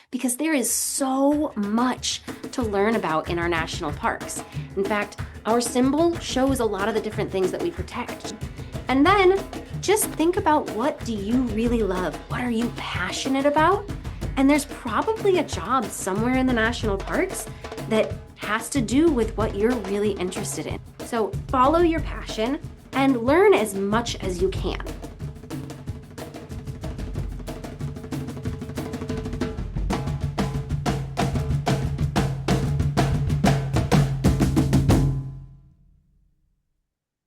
because there is so much to learn about in our national parks. In fact, our symbol shows a lot of the different things that we protect. And then just think about, what do you really love? What are you passionate about? And there's probably a job somewhere in the national parks that has to do with what you're really interested in. So follow your passion and learn as much as you can.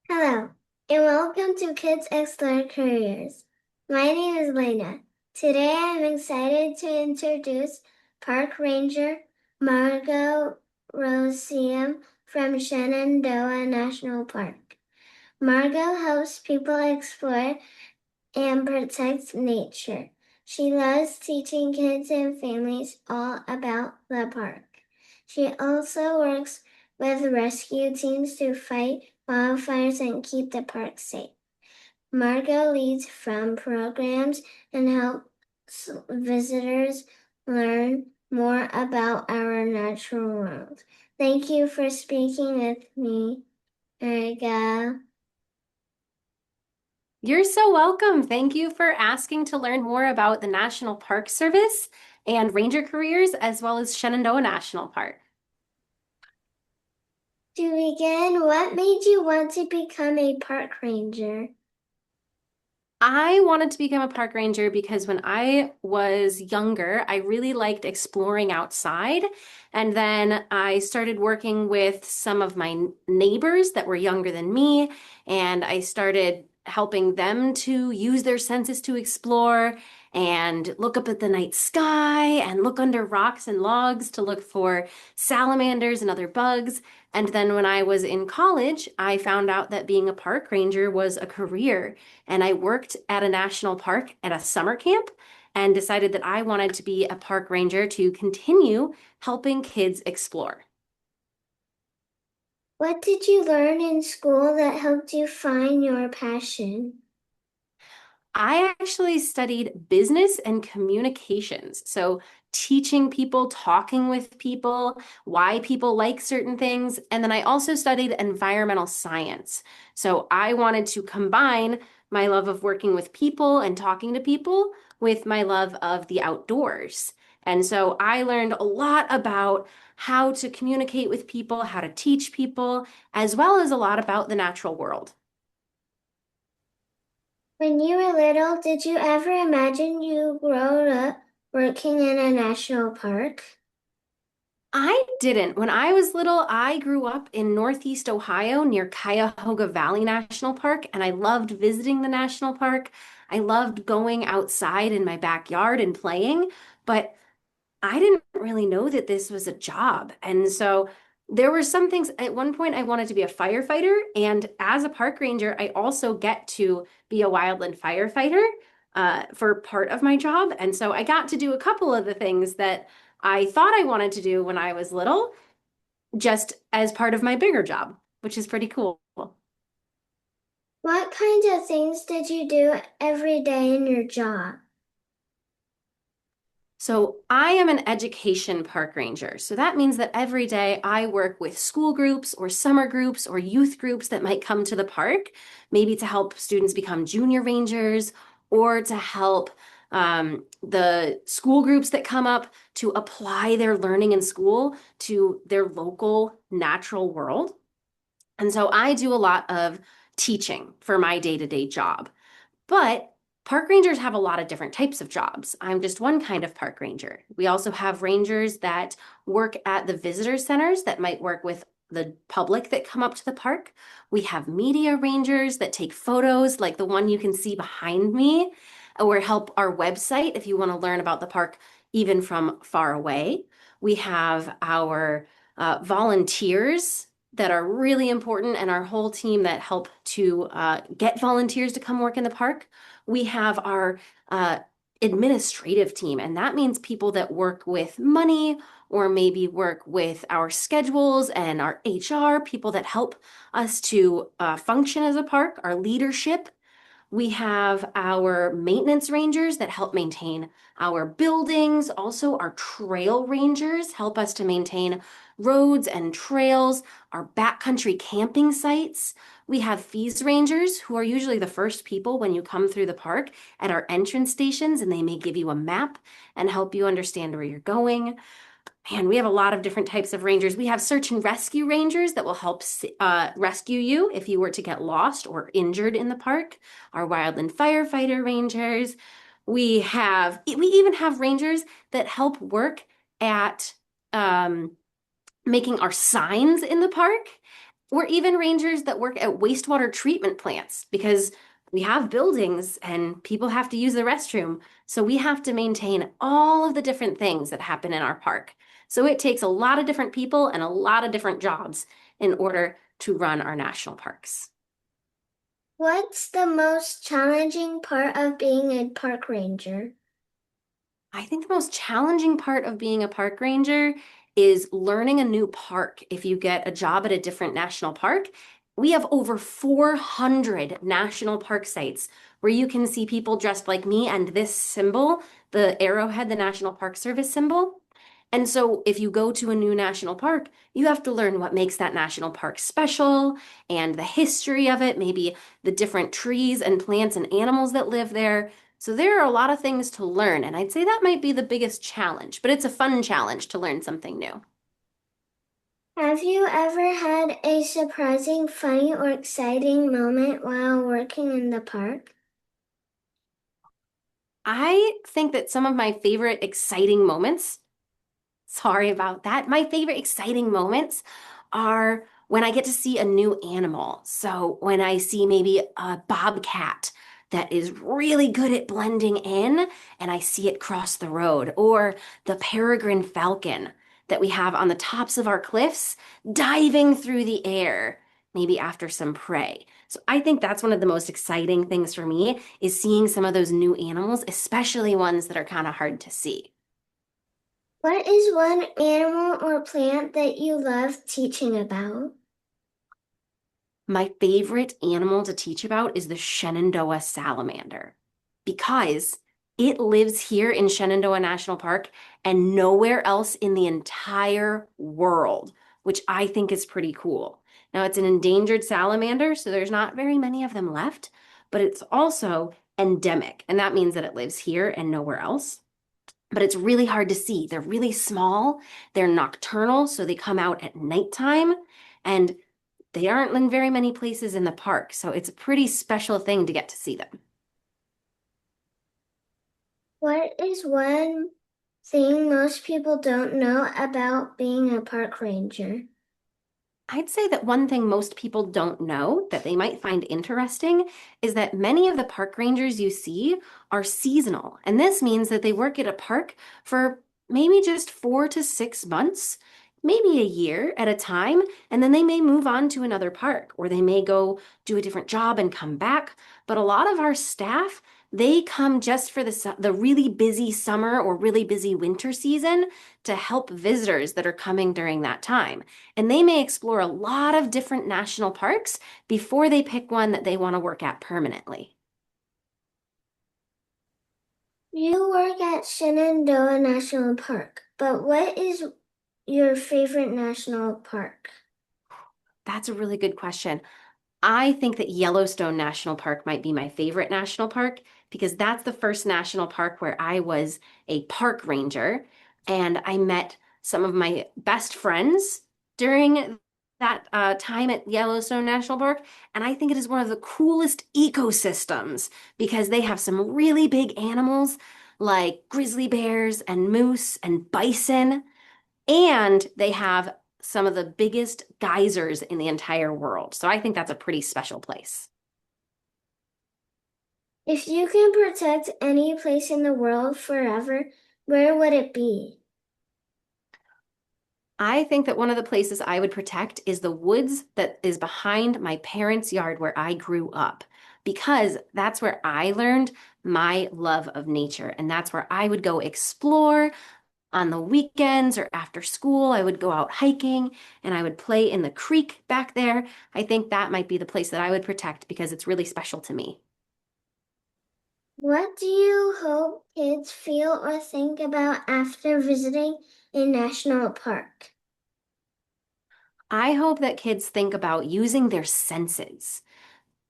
Hello, and welcome to Kids Explore Careers. My name is Lena. Today I'm excited to introduce Park Ranger Margo Roseum from Shenandoah National Park. Margo helps people explore and protect nature. She loves teaching kids and families all about the park. She also works with rescue teams to fight wildfires and keep the park safe. Margo leads from programs and helps visitors learn more about our natural world. Thank you for speaking with me, Margo. You're so welcome. Thank you for asking to learn more about the National Park Service and ranger careers, as well as Shenandoah National Park. To begin, what made you want to become a park ranger? I wanted to become a park ranger because when I was younger, I really liked exploring outside. And then I started working with some of my neighbors that were younger than me, and I started helping them to use their senses to explore and look up at the night sky and look under rocks and logs to look for salamanders and other bugs. And then when I was in college, I found out that being a park ranger was a career. And I worked at a national park at a summer camp and decided that I wanted to be a park ranger to continue helping kids explore. What did you learn in school that helped you find your passion? I actually studied business and communications. So, teaching people, talking with people, why people like certain things. And then I also studied environmental science. So, I wanted to combine my love of working with people and talking to people with my love of the outdoors. And so, I learned a lot about how to communicate with people, how to teach people, as well as a lot about the natural world. When you were little, did you ever imagine you grow up working in a national park? I didn't. When I was little, I grew up in Northeast Ohio near Cuyahoga Valley National Park, and I loved visiting the national park. I loved going outside in my backyard and playing, but I didn't really know that this was a job. And so there were some things. At one point, I wanted to be a firefighter, and as a park ranger, I also get to be a wildland firefighter for part of my job. And so I got to do a couple of the things that I thought I wanted to do when I was little, just as part of my bigger job, which is pretty cool. What kinds of things did you do every day in your job? So I am an education park ranger. So that means that every day I work with school groups or summer groups or youth groups that might come to the park, maybe to help students become junior rangers or to help the school groups that come up to apply their learning in school to their local natural world. And so I do a lot of teaching for my day-to-day job. But park rangers have a lot of different types of jobs. I'm just one kind of park ranger. We also have rangers that work at the visitor centers that might work with the public that come up to the park. We have media rangers that take photos, like the one you can see behind me, or help our website if you want to learn about the park even from far away. We have our volunteers that are really important, and our whole team that help to get volunteers to come work in the park. We have our administrative team, and that means people that work with money or maybe work with our schedules and our HR, people that help us to function as a park, our leadership. We have our maintenance rangers that help maintain our buildings. Also, our trail rangers help us to maintain roads and trails, our backcountry camping sites. We have fees rangers who are usually the first people when you come through the park at our entrance stations, and they may give you a map and help you understand where you're going. Man, we have a lot of different types of rangers. We have search and rescue rangers that will help rescue you if you were to get lost or injured in the park. Our wildland firefighter rangers. We even have rangers that help work at um, making our signs in the park. Or even rangers that work at wastewater treatment plants because we have buildings and people have to use the restroom. So we have to maintain all of the different things that happen in our park. So it takes a lot of different people and a lot of different jobs in order to run our national parks. What's the most challenging part of being a park ranger? I think the most challenging part of being a park ranger is learning a new park. If you get a job at a different national park, we have over 400 national park sites where you can see people dressed like me and this symbol, the arrowhead, the National Park Service symbol. And so if you go to a new national park, you have to learn what makes that national park special and the history of it, maybe the different trees and plants and animals that live there. So there are a lot of things to learn, and I'd say that might be the biggest challenge, but it's a fun challenge to learn something new. Have you ever had a surprising, funny, or exciting moment while working in the park? I think that some of my favorite exciting moments, sorry about that, my favorite exciting moments are when I get to see a new animal. So when I see maybe a bobcat that is really good at blending in and I see it cross the road, or the peregrine falcon that we have on the tops of our cliffs diving through the air, maybe after some prey. So I think that's one of the most exciting things for me is seeing some of those new animals, especially ones that are kind of hard to see. What is one animal or plant that you love teaching about? My favorite animal to teach about is the Shenandoah salamander because it lives here in Shenandoah National Park and nowhere else in the entire world, which I think is pretty cool. Now, it's an endangered salamander, so there's not very many of them left, but it's also endemic, and that means that it lives here and nowhere else. But it's really hard to see. They're really small, they're nocturnal, so they come out at nighttime. And they aren't in very many places in the park, so it's a pretty special thing to get to see them. What is one thing most people don't know about being a park ranger? I'd say that one thing most people don't know that they might find interesting is that many of the park rangers you see are seasonal. And this means that they work at a park for maybe just 4 to 6 months, maybe a year at a time, and then they may move on to another park or they may go do a different job and come back. But a lot of our staff, they come just for the really busy summer or really busy winter season to help visitors that are coming during that time. And they may explore a lot of different national parks before they pick one that they want to work at permanently. You work at Shenandoah National Park, but what is your favorite national park? That's a really good question. I think that Yellowstone National Park might be my favorite national park because that's the first national park where I was a park ranger and I met some of my best friends during that time at Yellowstone National Park. And I think it is one of the coolest ecosystems because they have some really big animals like grizzly bears and moose and bison. And they have some of the biggest geysers in the entire world. So I think that's a pretty special place. If you can protect any place in the world forever, where would it be? I think that one of the places I would protect is the woods that is behind my parents' yard where I grew up, because that's where I learned my love of nature. And that's where I would go explore on the weekends or after school. I would go out hiking and I would play in the creek back there. I think that might be the place that I would protect because it's really special to me. What do you hope kids feel or think about after visiting a national park? I hope that kids think about using their senses,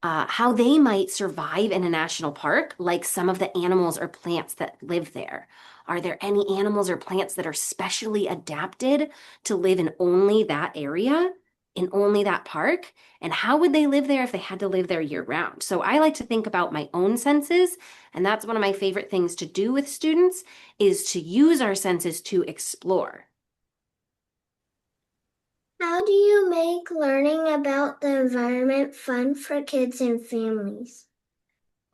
how they might survive in a national park, like some of the animals or plants that live there. Are there any animals or plants that are specially adapted to live in only that area, in only that park? And how would they live there if they had to live there year round? So I like to think about my own senses, and that's one of my favorite things to do with students is to use our senses to explore. How do you make learning about the environment fun for kids and families?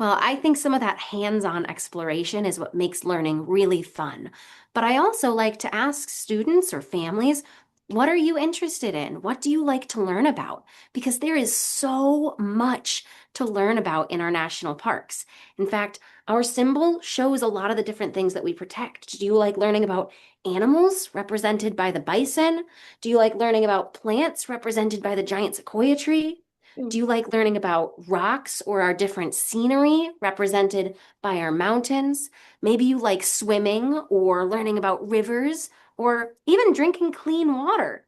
Well, I think some of that hands-on exploration is what makes learning really fun. But I also like to ask students or families, what are you interested in? What do you like to learn about? Because there is so much to learn about in our national parks. In fact, our symbol shows a lot of the different things that we protect. Do you like learning about animals represented by the bison? Do you like learning about plants represented by the giant sequoia tree? Do you like learning about rocks or our different scenery represented by our mountains? Maybe you like swimming or learning about rivers or even drinking clean water.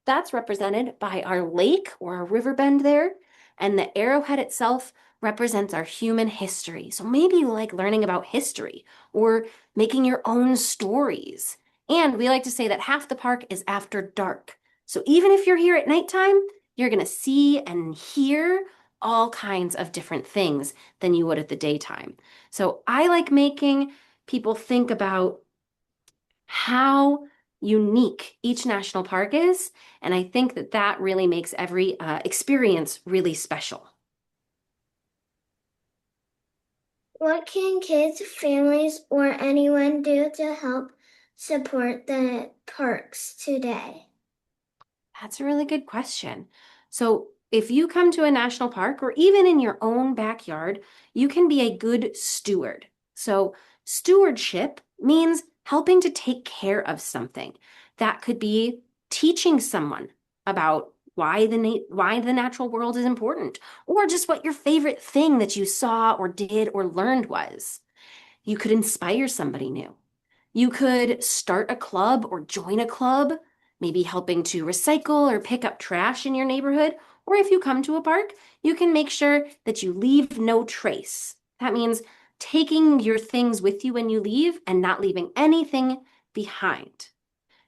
That's represented by our lake or our river bend there. And the arrowhead itself represents our human history. So maybe you like learning about history or making your own stories. And we like to say that half the park is after dark. So even if you're here at nighttime, you're going to see and hear all kinds of different things than you would at the daytime. So I like making people think about how unique each national park is. And I think that that really makes every experience really special. What can kids, families, or anyone do to help support the parks today? That's a really good question. So, if you come to a national park or even in your own backyard, you can be a good steward. So, stewardship means helping to take care of something. That could be teaching someone about why the natural world is important, or just what your favorite thing that you saw or did or learned was. You could inspire somebody new. You could start a club or join a club, maybe helping to recycle or pick up trash in your neighborhood. Or if you come to a park, you can make sure that you leave no trace. That means taking your things with you when you leave and not leaving anything behind.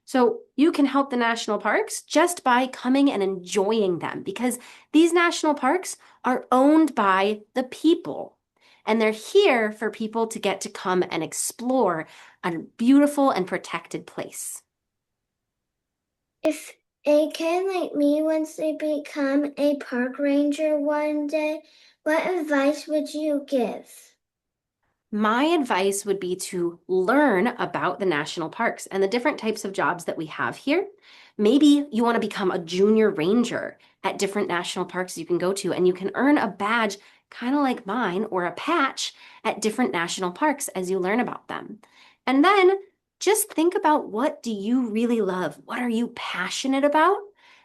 So you can help the national parks just by coming and enjoying them because these national parks are owned by the people. And they're here for people to get to come and explore a beautiful and protected place. If a kid like me wants to become a park ranger one day, what advice would you give? My advice would be to learn about the national parks and the different types of jobs that we have here. Maybe you want to become a junior ranger at different national parks you can go to, and you can earn a badge kind of like mine or a patch at different national parks as you learn about them. And then just think about what do you really love? What are you passionate about?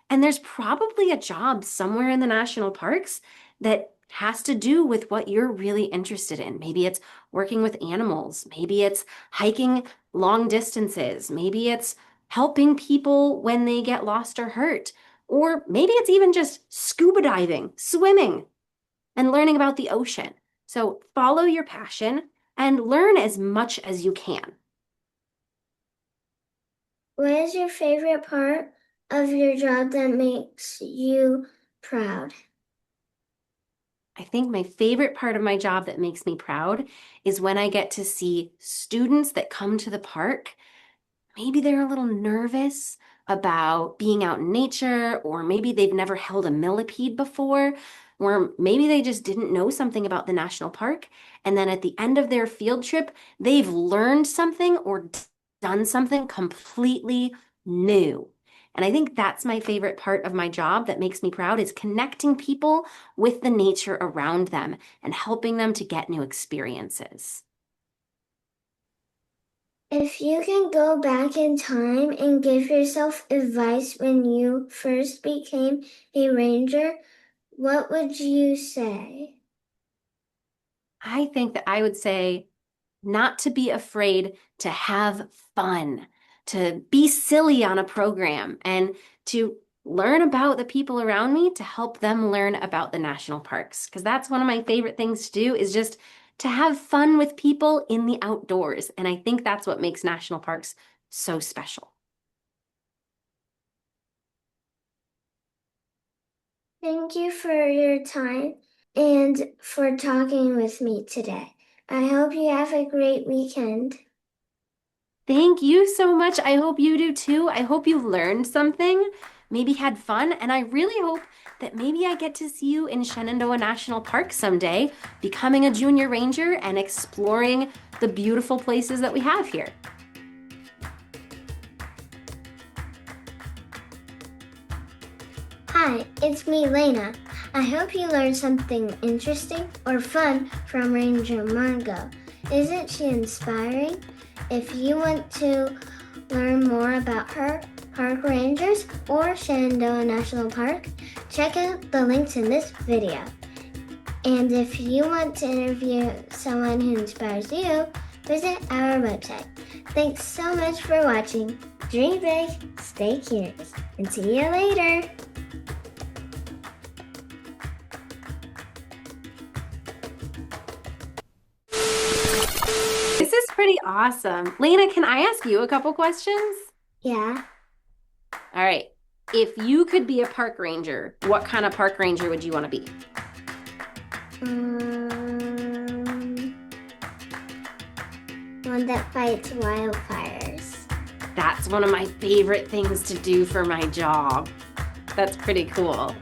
And there's probably a job somewhere in the national parks that has to do with what you're really interested in. Maybe it's working with animals. Maybe it's hiking long distances. Maybe it's helping people when they get lost or hurt. Or maybe it's even just scuba diving, swimming, and learning about the ocean. So follow your passion and learn as much as you can. What is your favorite part of your job that makes you proud? I think my favorite part of my job that makes me proud is when I get to see students that come to the park. Maybe they're a little nervous about being out in nature, or maybe they've never held a millipede before, or maybe they just didn't know something about the national park. And then at the end of their field trip, they've learned something or done something completely new. And I think that's my favorite part of my job that makes me proud is connecting people with the nature around them and helping them to get new experiences. If you can go back in time and give yourself advice when you first became a ranger, what would you say? I think that I would say not to be afraid to have fun, to be silly on a program, and to learn about the people around me to help them learn about the national parks. Because that's one of my favorite things to do is just to have fun with people in the outdoors. And I think that's what makes national parks so special. Thank you for your time and for talking with me today. I hope you have a great weekend. Thank you so much. I hope you do too. I hope you learned something, maybe had fun, and I really hope that maybe I get to see you in Shenandoah National Park someday, becoming a junior ranger and exploring the beautiful places that we have here. Hi, it's me, Lena. I hope you learned something interesting or fun from Ranger Margo. Isn't she inspiring? If you want to learn more about her, park rangers, or Shenandoah National Park, check out the links in this video. And if you want to interview someone who inspires you, visit our website. Thanks so much for watching. Dream big, stay curious, and see you later. This is pretty awesome. Lena, can I ask you a couple questions? Yeah. All right. If you could be a park ranger, what kind of park ranger would you want to be? One that fights wildfires. That's one of my favorite things to do for my job. That's pretty cool.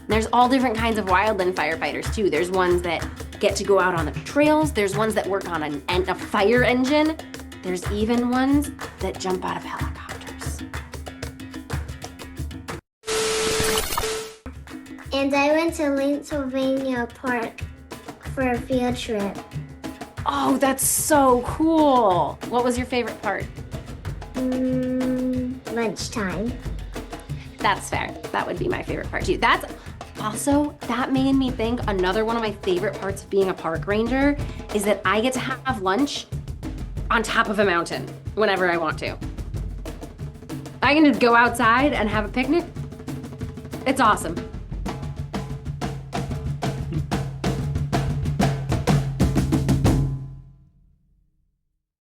There's all different kinds of wildland firefighters too. There's ones that get to go out on the trails. There's ones that work on a fire engine. There's even ones that jump out of helicopters. And I went to Pennsylvania Park for a field trip. Oh, that's so cool. What was your favorite part? Lunchtime. That's fair. That would be my favorite part too. That made me think another one of my favorite parts of being a park ranger is that I get to have lunch on top of a mountain whenever I want to. I can just go outside and have a picnic. It's awesome.